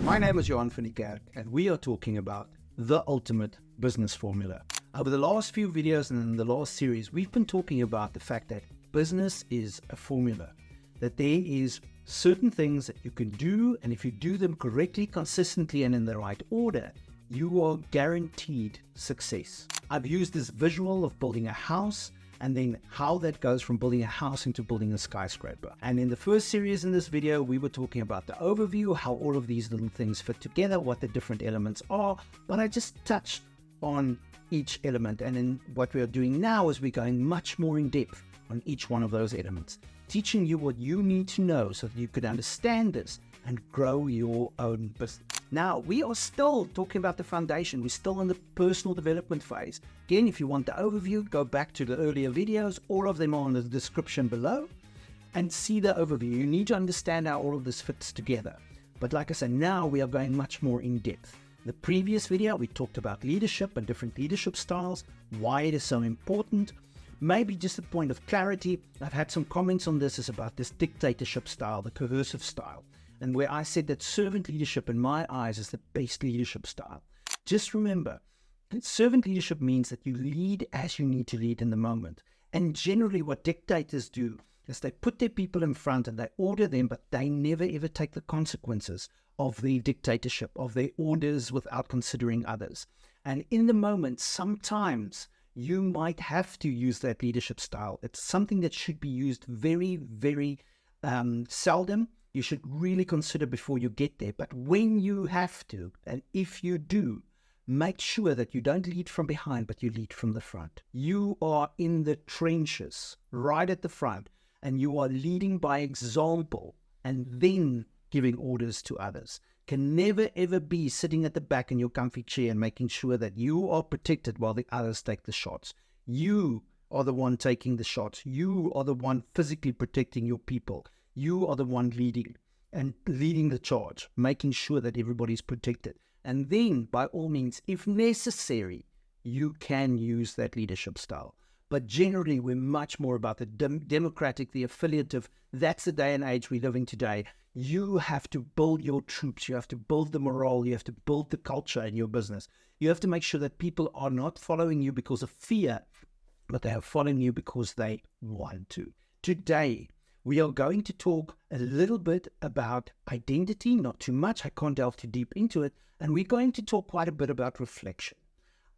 My name is Johan van die Kerk, and we are talking about the ultimate business formula. Over the last few videos and in the last series, we've been talking about the fact that business is a formula, that there is certain things that you can do, and if you do them correctly, consistently, and in the right order, you are guaranteed success. I've used this visual of building a house, and then how that goes from building a house into building a skyscraper. And in the first series in this video, we were talking about the overview, how all of these little things fit together, what the different elements are, but I just touched on each element. And then what we are doing now is we're going much more in depth on each one of those elements, teaching you what you need to know so that you could understand this and grow your own business. Now, we are still talking about the foundation. We're still in the personal development phase. Again, if you want the overview, go back to the earlier videos. All of them are in the description below and see the overview. You need to understand how all of this fits together. But like I said, now we are going much more in depth. The previous video, we talked about leadership and different leadership styles, why it is so important. Maybe just a point of clarity. I've had some comments on this, is about this dictatorship style, the coercive style. And where I said that servant leadership in my eyes is the best leadership style. Just remember, that servant leadership means that you lead as you need to lead in the moment. And generally what dictators do is they put their people in front and they order them, but they never ever take the consequences of the dictatorship, of their orders without considering others. And in the moment, sometimes you might have to use that leadership style. It's something that should be used very, very seldom. You should really consider before you get there. But when you have to, and if you do, make sure that you don't lead from behind, but you lead from the front. You are in the trenches, right at the front, and you are leading by example and then giving orders to others. Can never ever be sitting at the back in your comfy chair and making sure that you are protected while the others take the shots. You are the one taking the shots. You are the one physically protecting your people. You are the one leading the charge, making sure that everybody's protected. And then, by all means, if necessary, you can use that leadership style. But generally, we're much more about the democratic, the affiliative. That's the day and age we live in today. You have to build your troops. You have to build the morale. You have to build the culture in your business. You have to make sure that people are not following you because of fear, but they are following you because they want to. Today, we are going to talk a little bit about identity, not too much. I can't delve too deep into it. And we're going to talk quite a bit about reflection.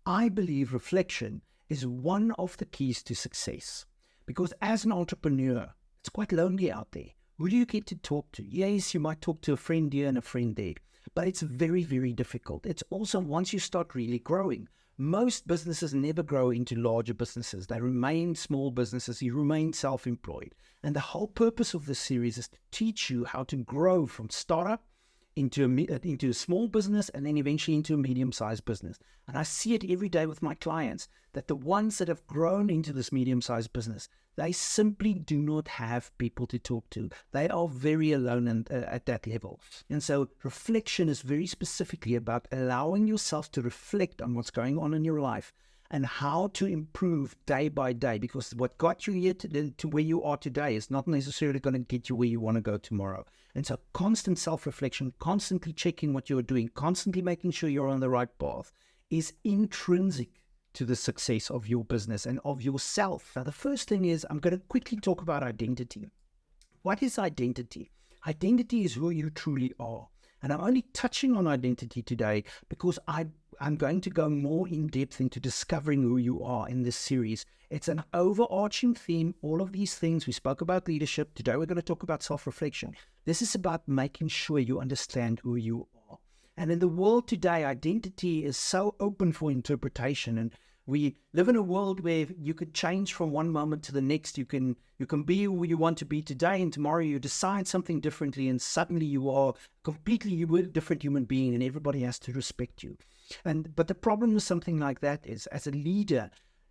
I believe reflection is one of the keys to success, because as an entrepreneur, it's quite lonely out there. Who do you get to talk to? Yes, you might talk to a friend here and a friend there, but it's very, very difficult. It's also once you start really growing. Most businesses never grow into larger businesses. They remain small businesses. You remain self-employed. And the whole purpose of this series is to teach you how to grow from startup into a small business and then eventually into a medium-sized business. And I see it every day with my clients that the ones that have grown into this medium-sized business, they simply do not have people to talk to. They are very alone at that level. And so reflection is very specifically about allowing yourself to reflect on what's going on in your life and how to improve day by day, because what got you here to where you are today is not necessarily going to get you where you want to go tomorrow. And so constant self-reflection, constantly checking what you're doing, constantly making sure you're on the right path is intrinsic to the success of your business and of yourself. Now, the first thing is I'm going to quickly talk about identity. What is identity? Identity is who you truly are. And I'm only touching on identity today because I'm going to go more in depth into discovering who you are in this series. It's an overarching theme. All of these things, we spoke about leadership. Today we're going to talk about self-reflection. This is about making sure you understand who you are. And in the world today, identity is so open for interpretation. And we live in a world where you could change from one moment to the next. You can be who you want to be today, and tomorrow you decide something differently, and suddenly you are completely a different human being, and everybody has to respect you. But the problem with something like that is, as a leader,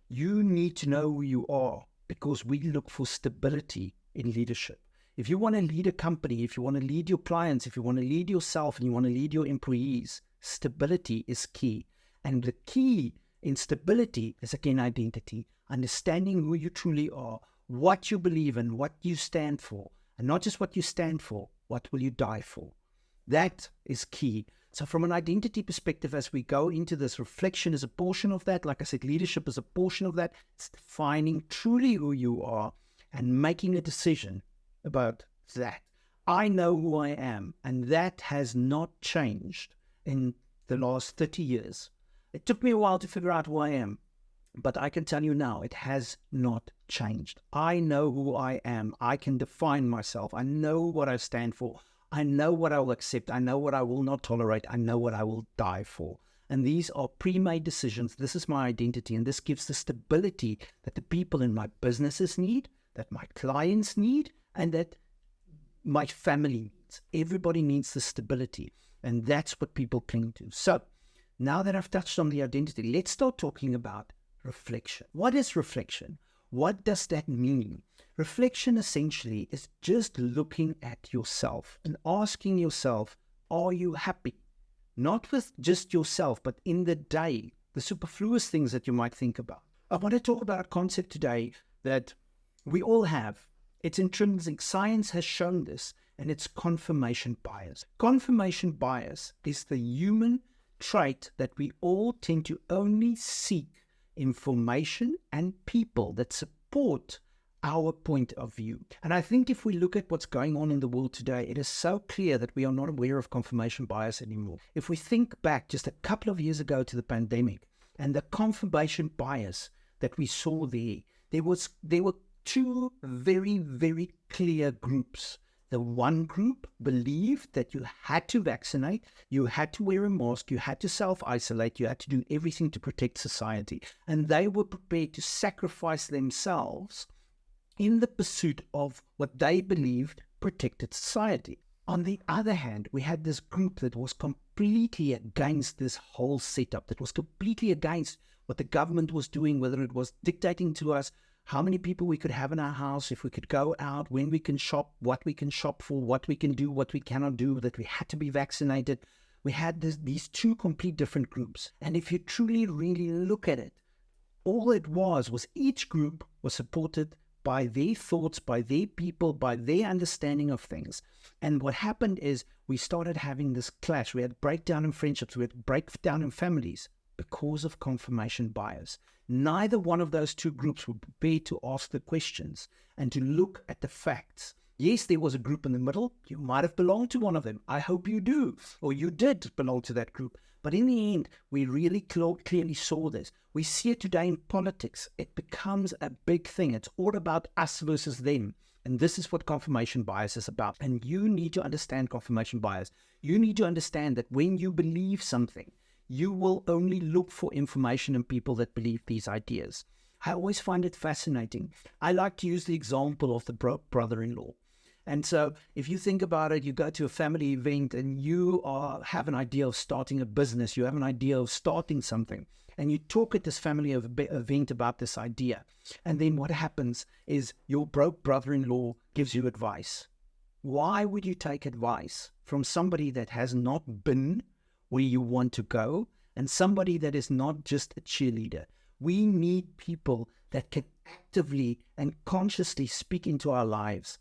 you need to know who you are, because we look for stability in leadership. If you want to lead a company, if you want to lead your clients, if you want to lead yourself and you want to lead your employees, stability is key. And the key in stability is, again, identity, understanding who you truly are, what you believe in, what you stand for, and not just what you stand for, what will you die for? That is key. So from an identity perspective, as we go into this, reflection is a portion of that. Like I said, leadership is a portion of that. It's defining truly who you are and making a decision about that. I know who I am, and that has not changed in the last 30 years. It took me a while to figure out who I am, but I can tell you now, it has not changed. I know who I am. I can define myself. I know what I stand for. I know what I will accept. I know what I will not tolerate. I know what I will die for. And these are pre-made decisions. This is my identity, and this gives the stability that the people in my businesses need, that my clients need, and that my family needs. Everybody needs the stability, and that's what people cling to. So now that I've touched on the identity, let's start talking about reflection. What is reflection? What does that mean? Reflection essentially is just looking at yourself and asking yourself, are you happy? Not with just yourself, but in the day, the superfluous things that you might think about. I want to talk about a concept today that we all have. It's intrinsic. Science has shown this, and it's confirmation bias. Confirmation bias is the human trait that we all tend to only seek information and people that support our point of view. And I think if we look at what's going on in the world today, it is so clear that we are not aware of confirmation bias anymore. If we think back just a couple of years ago to the pandemic and the confirmation bias that we saw there were two very, very clear groups. The one group believed that you had to vaccinate, you had to wear a mask, you had to self-isolate, you had to do everything to protect society. And they were prepared to sacrifice themselves in the pursuit of what they believed protected society. On the other hand, we had this group that was completely against this whole setup, that was completely against what the government was doing, whether it was dictating to us how many people we could have in our house, if we could go out, when we can shop, what we can shop for, what we can do, what we cannot do, that we had to be vaccinated. We had these two complete different groups. And if you truly, really look at it, all it was each group was supported by their thoughts, by their people, by their understanding of things. And what happened is we started having this clash. We had breakdown in friendships, we had breakdown in families because of confirmation bias. Neither one of those two groups were prepared to ask the questions and to look at the facts. Yes, there was a group in the middle. You might have belonged to one of them. I hope you do, or you did belong to that group. But in the end, we really clearly saw this. We see it today in politics. It becomes a big thing. It's all about us versus them. And this is what confirmation bias is about. And you need to understand confirmation bias. You need to understand that when you believe something, you will only look for information and people that believe these ideas. I always find it fascinating. I like to use the example of the brother-in-law. And so if you think about it, you go to a family event and you have an idea of starting a business, you have an idea of starting something, and you talk at this family event about this idea. And then what happens is your broke brother-in-law gives you advice. Why would you take advice from somebody that has not been where you want to go and somebody that is not just a cheerleader? We need people that can actively and consciously speak into our lives.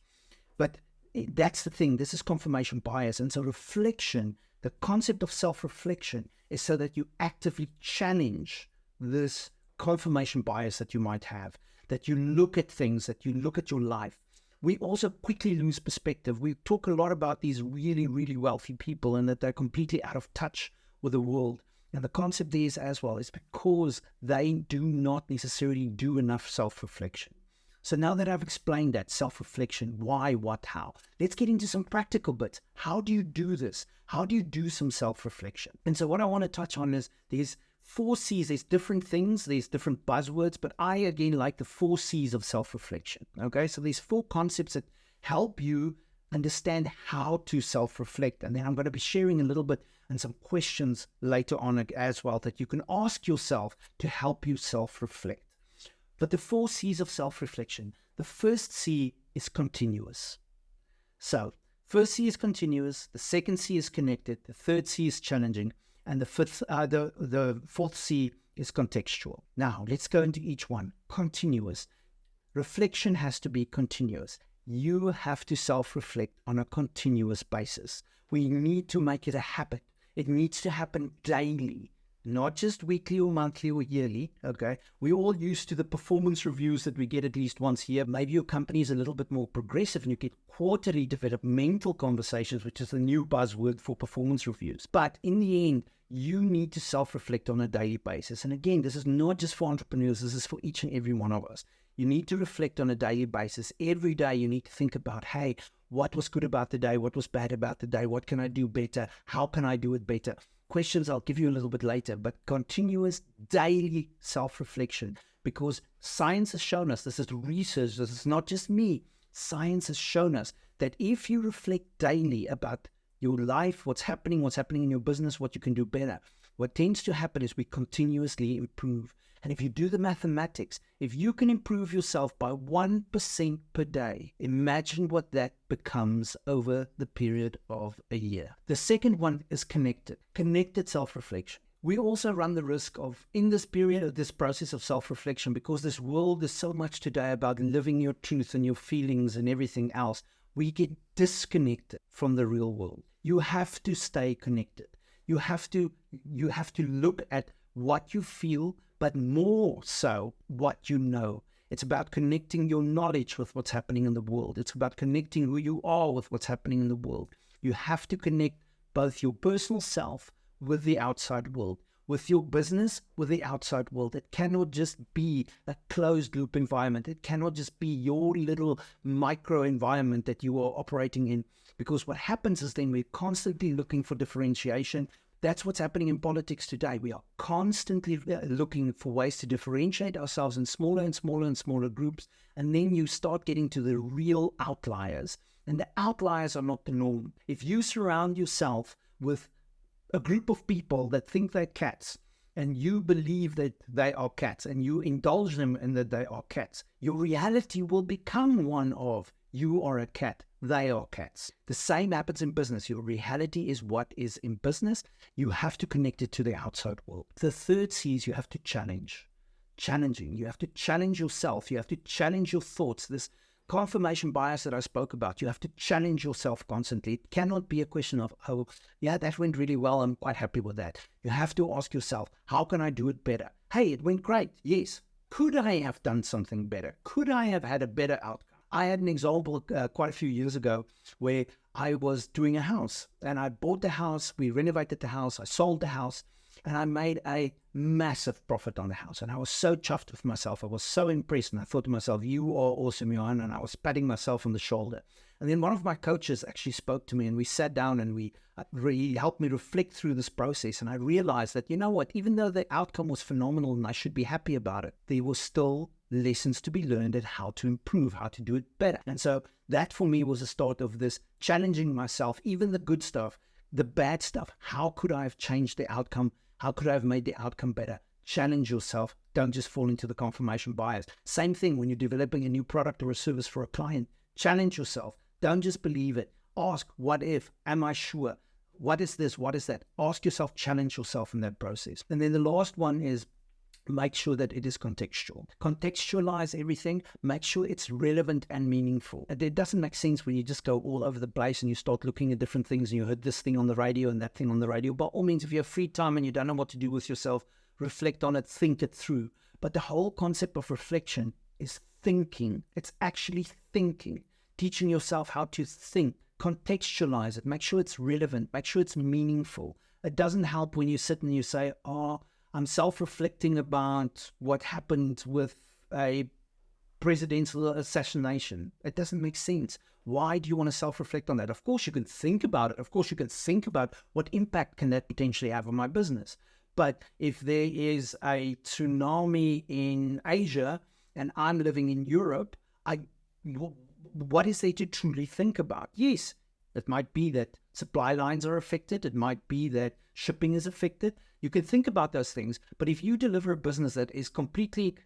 But that's the thing. This is confirmation bias. And so reflection, the concept of self-reflection, is so that you actively challenge this confirmation bias that you might have, that you look at things, that you look at your life. We also quickly lose perspective. We talk a lot about these really, really wealthy people and that they're completely out of touch with the world. And the concept there is as well is because they do not necessarily do enough self-reflection. So now that I've explained that, self-reflection, why, what, how, let's get into some practical bits. How do you do this? How do you do some self-reflection? And so what I want to touch on is there's 4 C's. There's different things, there's different buzzwords, but I, again, like the 4 C's of self-reflection. Okay, so there's 4 concepts that help you understand how to self-reflect. And then I'm going to be sharing a little bit and some questions later on as well that you can ask yourself to help you self-reflect. But the 4 C's of self-reflection, the first C is continuous. So, first C is continuous, the second C is connected, the third C is challenging, and the fourth C is contextual. Now, let's go into each one. Continuous. Reflection has to be continuous. you have to self-reflect on a continuous basis. We need to make it a habit. It needs to happen daily, not just weekly or monthly or yearly, okay? We're all used to the performance reviews that we get at least once a year. Maybe your company is a little bit more progressive and you get quarterly developmental conversations, which is the new buzzword for performance reviews. But in the end, you need to self-reflect on a daily basis. And again, this is not just for entrepreneurs, this is for each and every one of us. You need to reflect on a daily basis. Every day you need to think about, hey, what was good about the day? What was bad about the day? What can I do better? How can I do it better? Questions I'll give you a little bit later, but continuous daily self-reflection, because science has shown us, this is research, this is not just me, science has shown us that if you reflect daily about your life, what's happening in your business, what you can do better, what tends to happen is we continuously improve. And if you do the mathematics, if you can improve yourself by 1% per day, imagine what that becomes over the period of a year. The second one is connected self-reflection. We also run the risk of, in this period of this process of self-reflection, because this world is so much today about living your truth and your feelings and everything else, we get disconnected from the real world. You have to stay connected. You have to look at what you feel, but more so what you know. It's about connecting your knowledge with what's happening in the world. It's about connecting who you are with what's happening in the world. You have to connect both your personal self with the outside world, with your business with the outside world. It cannot just be a closed loop environment. It cannot just be your little micro environment that you are operating in, because what happens is then we're constantly looking for differentiation. That's what's happening in politics today. We are constantly looking for ways to differentiate ourselves in smaller and smaller and smaller groups. And then you start getting to the real outliers. And the outliers are not the norm. If you surround yourself with a group of people that think they're cats, and you believe that they are cats, and you indulge them in that they are cats, your reality will become one of, you are a cat, they are cats. The same happens in business. Your reality is what is in business. You have to connect it to the outside world. The third C is you have to challenge. Challenging. You have to challenge yourself. You have to challenge your thoughts. This confirmation bias that I spoke about, you have to challenge yourself constantly. It cannot be a question of, oh, yeah, that went really well, I'm quite happy with that. You have to ask yourself, how can I do it better? Hey, it went great. Yes. Could I have done something better? Could I have had a better outcome? I had an example quite a few years ago where I was doing a house, and I bought the house, we renovated the house, I sold the house, and I made a massive profit on the house. And I was so chuffed with myself. I was so impressed. And I thought to myself, you are awesome, Johan. And I was patting myself on the shoulder. And then one of my coaches actually spoke to me, and we sat down, and he helped me reflect through this process. And I realized that, you know what, even though the outcome was phenomenal and I should be happy about it, there were still lessons to be learned at how to improve, how to do it better. And so that for me was the start of this challenging myself, even the good stuff, the bad stuff. How could I have changed the outcome? How could I have made the outcome better? Challenge yourself. Don't just fall into the confirmation bias. Same thing when you're developing a new product or a service for a client. Challenge yourself. Don't just believe it. Ask, what if? Am I sure? What is this? What is that? Ask yourself, challenge yourself in that process. And then the last one is make sure that it is contextual. Contextualize everything. Make sure it's relevant and meaningful. It doesn't make sense when you just go all over the place and you start looking at different things and you heard this thing on the radio and that thing on the radio. By all means, if you have free time and you don't know what to do with yourself, reflect on it, think it through. But the whole concept of reflection is thinking. It's actually thinking. Teaching yourself how to think. Contextualize it. Make sure it's relevant. Make sure it's meaningful. It doesn't help when you sit and you say, oh, I'm self-reflecting about what happened with a presidential assassination. It doesn't make sense. Why do you want to self-reflect on that? Of course, you can think about it. Of course, you can think about what impact can that potentially have on my business. But if there is a tsunami in Asia and I'm living in Europe, what is there to truly think about? Yes, it might be that supply lines are affected. It might be that shipping is affected. You can think about those things. But if you deliver a business that is completely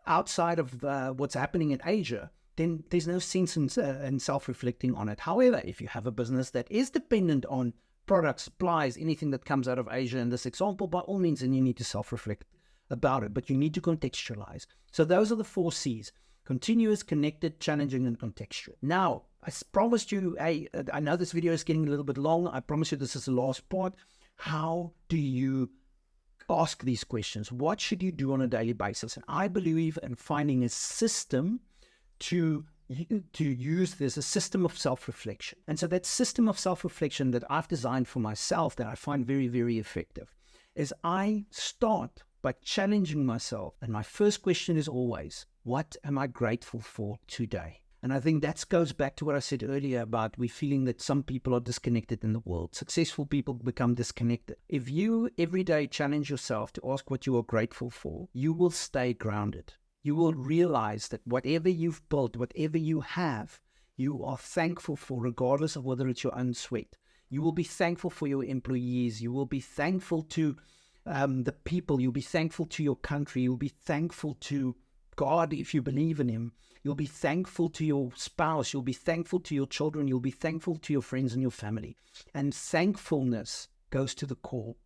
outside of what's happening in Asia, then there's no sense in self-reflecting on it. However, if you have a business that is dependent on products, supplies, anything that comes out of Asia in this example, by all means, then you need to self-reflect about it. But you need to contextualize. So those are the 4 C's. Continuous, connected, challenging, and contextual. Now, promised you, I know this video is getting a little bit long. I promise you this is the last part. How do you ask these questions? What should you do on a daily basis? And I believe in finding a system to use this, a system of self-reflection. And so that system of self-reflection that I've designed for myself that I find very, very effective is I start by challenging myself. And my first question is always, what am I grateful for today? And I think that goes back to what I said earlier about we feeling that some people are disconnected in the world. Successful people become disconnected. If you every day challenge yourself to ask what you are grateful for, you will stay grounded. You will realize that whatever you've built, whatever you have, you are thankful for, regardless of whether it's your own sweat. You will be thankful for your employees. You will be thankful to the people. You'll be thankful to your country. You'll be thankful to God if you believe in Him. You'll be thankful to your spouse. You'll be thankful to your children. You'll be thankful to your friends and your family. And thankfulness goes to the core.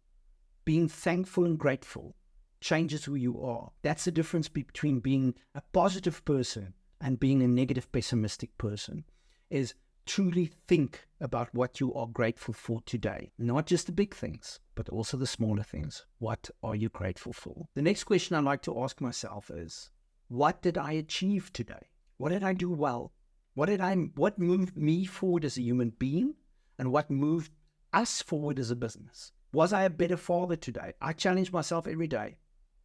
Being thankful and grateful changes who you are. That's the difference between being a positive person and being a negative, pessimistic person, is truly think about what you are grateful for today. Not just the big things, but also the smaller things. What are you grateful for? The next question I like to ask myself is, what did I achieve today? What did I do well? What moved me forward as a human being? And what moved us forward as a business? Was I a better father today? I challenge myself every day.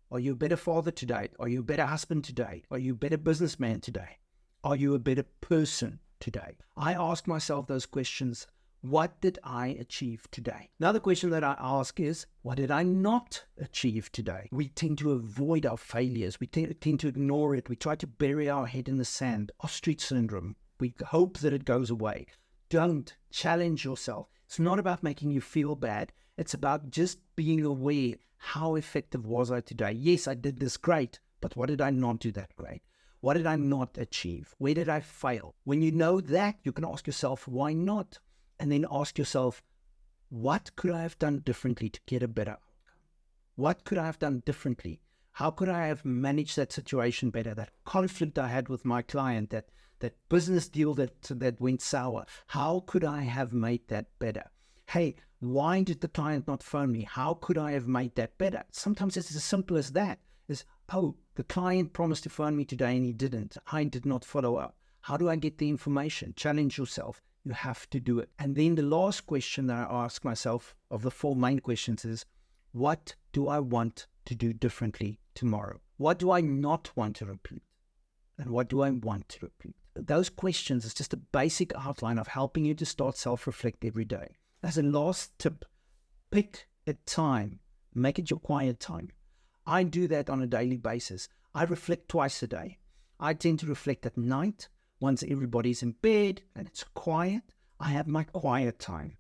Are you a better father today? Are you a better husband today? Are you a better businessman today? Are you a better person today? I ask myself those questions. What did I achieve today? Another question that I ask is, what did I not achieve today? We tend to avoid our failures. We tend to ignore it. We try to bury our head in the sand. Ostrich syndrome. We hope that it goes away. Don't challenge yourself. It's not about making you feel bad. It's about just being aware. How effective was I today? Yes, I did this great, but what did I not do that great? What did I not achieve? Where did I fail? When you know that, you can ask yourself, why not? And then ask yourself, what could I have done differently to get a better outcome? What could I have done differently? How could I have managed that situation better? That conflict I had with my client, that business deal that went sour, how could I have made that better? Hey, why did the client not phone me? How could I have made that better? Sometimes it's as simple as that. Is, oh, the client promised to phone me today and he didn't. I did not follow up. How do I get the information? Challenge yourself. You have to do it. And then the last question that I ask myself of the 4 main questions is, what do I want to do differently tomorrow? What do I not want to repeat? And what do I want to repeat? Those questions is just a basic outline of helping you to start self-reflect every day. As a last tip, pick a time. Make it your quiet time. I do that on a daily basis. I reflect twice a day. I tend to reflect at night. Once everybody's in bed and it's quiet, I have my quiet time.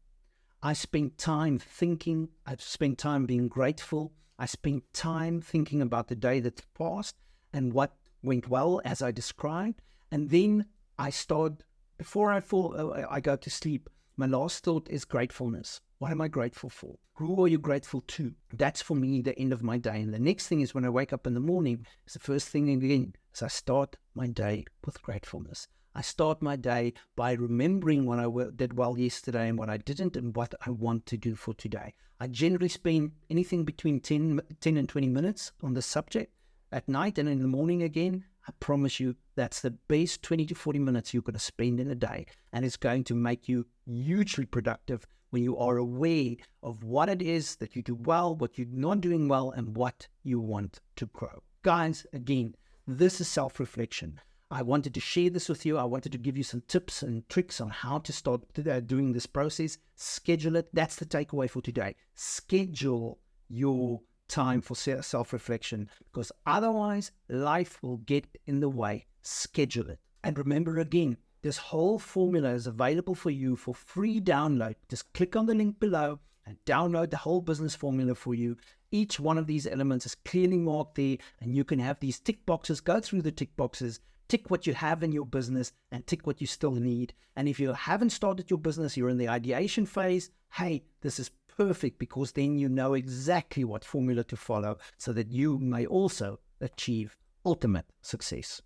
I spend time thinking. I've spent time being grateful. I spend time thinking about the day that's passed and what went well as I described. And then I start, before I go to sleep, my last thought is gratefulness. What am I grateful for? Who are you grateful to? That's for me the end of my day. And the next thing is when I wake up in the morning, it's the first thing again, is I start my day with gratefulness. I start my day by remembering what I did well yesterday and what I didn't and what I want to do for today. I generally spend anything between 10 and 20 minutes on the subject at night, and in the morning again. I promise you that's the best 20 to 40 minutes you're going to spend in a day, and it's going to make you hugely productive when you are aware of what it is that you do well, what you're not doing well, and what you want to grow. Guys, again, this is self-reflection. I wanted to share this with you. I wanted to give you some tips and tricks on how to start doing this process. Schedule it. That's the takeaway for today. Schedule your time for self-reflection, because otherwise life will get in the way. Schedule it. And remember again, this whole formula is available for you for free download. Just click on the link below and download the whole business formula for you. Each one of these elements is clearly marked there, and you can have these tick boxes. Go through the tick boxes, tick what you have in your business and tick what you still need. And if you haven't started your business, you're in the ideation phase, hey, this is perfect, because then you know exactly what formula to follow so that you may also achieve ultimate success.